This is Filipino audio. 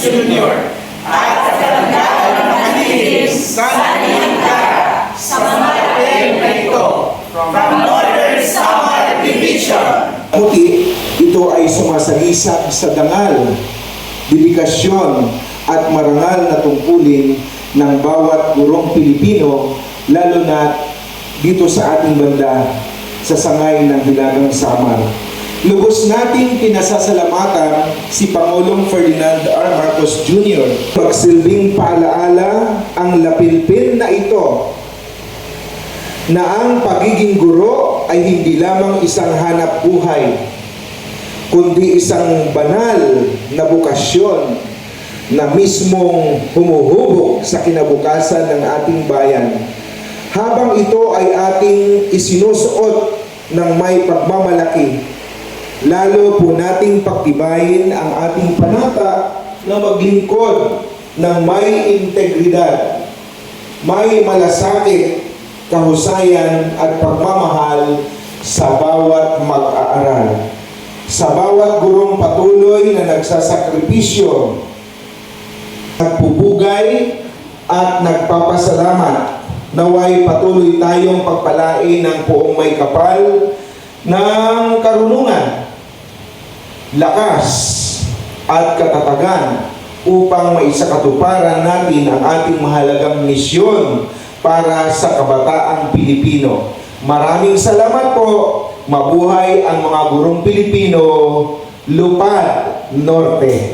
Jr. at katangahan ng Manilin sa Nangangara sa mga papel na ito from Northern Samar Division. Muti, ito ay sumasagisag sa dangal, dedikasyon at marangal na tungkulin ng bawat gurong Pilipino, lalo na dito sa ating banda sa sangay ng Hilagang Samar. Lubos nating pinasasalamatan si Pangulong Ferdinand R. Marcos Jr. Magsilbing paalaala ang lapilpin na ito na ang pagiging guro ay hindi lamang isang hanap buhay, kundi isang banal na bukasyon na mismong humuhubog sa kinabukasan ng ating bayan. Habang ito ay ating isinusuot ng may pagmamalaki, lalo po nating pagtibayin ang ating panata na maglingkod ng may integridad, may malasakit, kahusayan at pagmamahal sa bawat mag-aaral. Sa bawat gurong patuloy na nagsasakripisyo, nagpupugay at nagpapasalamat, naway patuloy tayong pagpalain ng poong may kapal ng karunungan, lakas at katatagan upang maisakatuparan natin ang ating mahalagang misyon para sa kabataang Pilipino. Maraming salamat po. Mabuhay ang mga gurong Pilipino, Lupad Norte.